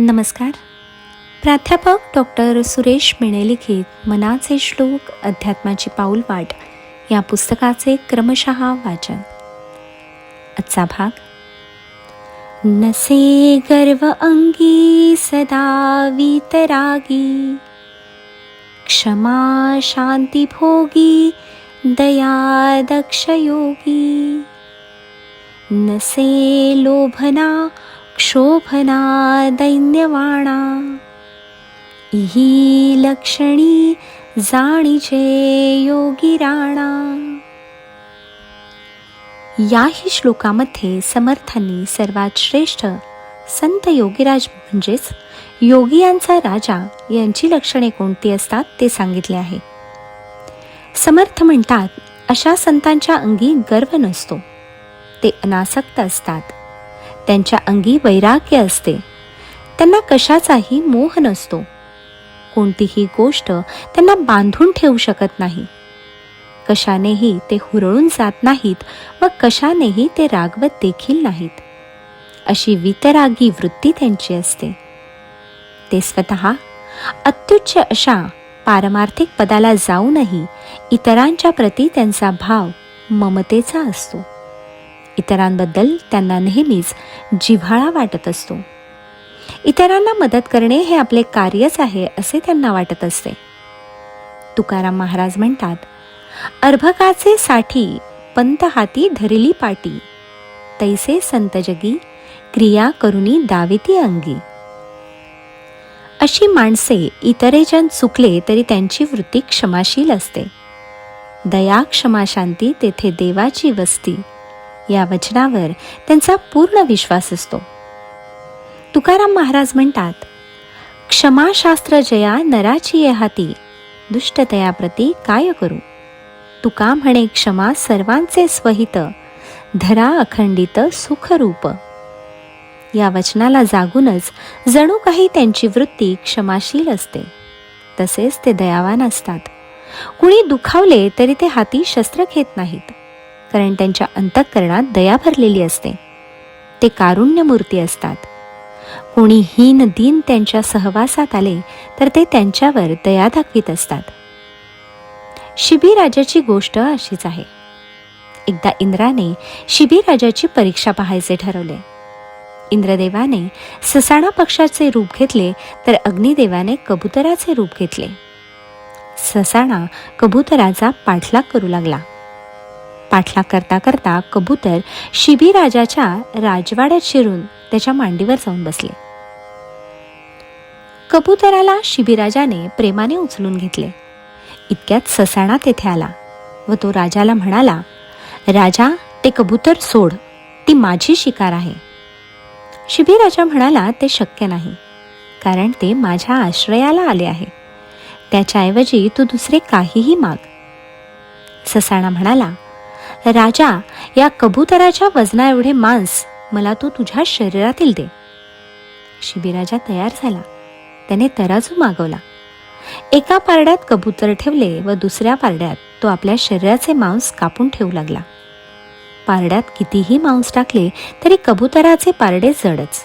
नमस्कार. प्राध्यापक डॉक्टर सुरेश मेणे लिखित मनाचे श्लोक अध्यात्माची पाऊलवाट या पुस्तकाचे क्रमशः वाचन. आजचा भाग. नसे गर्व अंगी सदा वितरागी, क्षमा शांती भोगी दया दक्ष योगी. नसे लोभना क्षोभना दैन्यवाणा, इही लक्षणी जाणीचे योगी राणा. याही श्लोकामध्ये समर्थांनी सर्वात श्रेष्ठ संत योगीराज म्हणजेच योगी यांचा राजा यांची लक्षणे कोणती असतात ते सांगितले आहे. समर्थ म्हणतात, अशा संतांच्या अंगी गर्व नसतो, ते अनासक्त असतात. त्यांच्या अंगी वैराग्य असते, त्यांना कशाचाही मोह नसतो. कोणतीही गोष्ट त्यांना बांधून ठेवू शकत नाही. कशानेही ते हुरळून जात नाहीत व कशानेही ते रागवत देखील नाहीत. अशी वितरागी वृत्ती त्यांची असते. ते स्वतः अत्युच्च अशा पारमार्थिक पदाला जाऊनही इतरांच्या प्रती त्यांचा भाव ममतेचा असतो. इतरांबद्दल त्यांना नेहमीच जिव्हाळा वाटत असतो. इतरांना मदत करणे हे आपले कार्यच आहे असे त्यांना वाटत असते. तुकाराम महाराज म्हणतात, अर्भकाचे साठी पंत हाती धरली पाटी, तैसे संत जगी क्रिया करुनी दाविती अंगी. अशी माणसे इतरे जन चुकले तरी त्यांची वृत्ती क्षमाशील असते. दया क्षमा शांती तेथे देवाची वस्ती या वचनावर त्यांचा पूर्ण विश्वास असतो. तुकाराम महाराज म्हणतात, क्षमाशास्त्र जया नराची ये हाती, दुष्टतया प्रती काय करू. तुका म्हणे क्षमा सर्वांचे स्वहित, धरा अखंडित सुखरूप. या वचनाला जागूनच जणू काही त्यांची वृत्ती क्षमाशील असते. तसेच ते दयावान असतात. कुणी दुखावले तरी ते हाती शस्त्र घेत नाहीत, कारण त्यांच्या अंतःकरणात दया भरलेली असते. ते कारुण्यमूर्ती असतात. कोणी हीन दीन त्यांच्या सहवासात आले तर ते त्यांच्यावर दया दाखवित असतात. शिबीराजाची गोष्ट अशीच आहे. एकदा इंद्राने शिबीराजाची परीक्षा पाहायचे ठरवले. इंद्रदेवाने ससाणा पक्षाचे रूप घेतले तर अग्निदेवाने कबुतराचे रूप घेतले. ससाणा कबुतराचा पाठलाग करू लागला. पाठलाग करता करता कबूतर शिबीराजाच्या राजवाड्यात शिरून त्याच्या मांडीवर जाऊन बसले. कबुतराला शिबीराजाने प्रेमाने उचलून घेतले. इतक्यात ससाणा तेथे आला व तो राजाला म्हणाला, राजा, ते कबूतर सोड, ती माझी शिकार आहे. शिबीराजा म्हणाला, ते शक्य नाही, कारण ते माझ्या आश्रयाला आले आहे. त्याच्याऐवजी तू दुसरे काहीही माग. ससाणा म्हणाला, राजा, या कबुतराच्या वजना एवढे मांस मला तू तुझ्या शरीरातील दे. शिबीराजा तयार झाला. त्याने तराजू मागवला. एका पारड्यात कबूतर ठेवले व दुसऱ्या पारड्यात तो आपल्या शरीराचे मांस कापून ठेवू लागला. पारड्यात कितीही मांस टाकले तरी कबुतराचे पारडे जडच.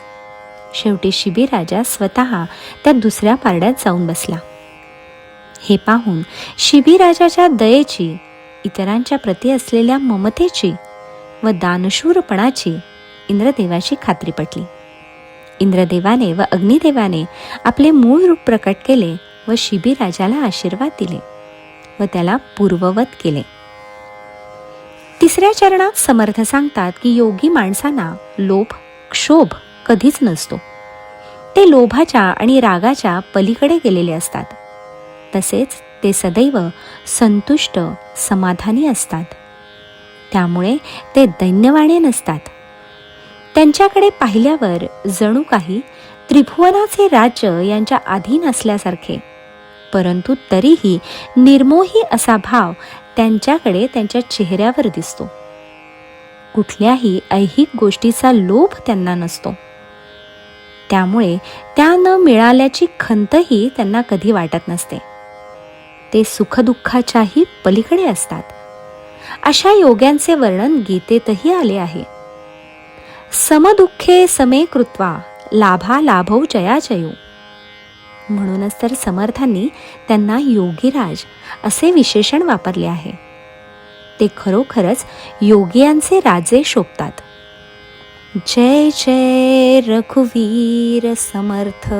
शेवटी शिबीराजा स्वतः त्या दुसऱ्या पारड्यात जाऊन बसला. हे पाहून शिबीराजाच्या दयेची, इतरांच्या प्रती असलेल्या ममतेची व दानशूरपणाची इंद्रदेवाची खात्री पटली. इंद्रदेवाने व अग्निदेवाने आपले मूळ रूप प्रकट केले व शिबीराजाला आशीर्वाद दिले व त्याला पूर्ववत केले. तिसऱ्या चरणात समर्थ सांगतात की योगी माणसांना लोभ, क्षोभ कधीच नसतो. ते लोभाच्या आणि रागाच्या पलीकडे गेलेले असतात. तसेच ते सदैव संतुष्ट, समाधानी असतात. त्यामुळे ते दैन्यवाणे नसतात. त्यांच्याकडे पाहिल्यावर जणू काही त्रिभुवनाचे राज्य यांच्या अधीन असल्यासारखे, परंतु तरीही निर्मोही असा भाव त्यांच्याकडे त्यांच्या चेहऱ्यावर दिसतो. कुठल्याही ऐहिक गोष्टीचा लोभ त्यांना नसतो. त्यामुळे त्या न मिळाल्याची खंतही त्यांना कधी वाटत नसते. ते सुखदुःखाच्याही पलीकडे असतात. अशा योग्यांचे वर्णन गीतेतही आले आहे. समदुःखे समे कृत्वा लाभा लाभो जयाजयो. म्हणूनच तर समर्थांनी त्यांना योगीराज असे विशेषण वापरले आहे. ते खरोखरच योगियांचे राजे शोभतात. जय जय रघुवीर समर्थ.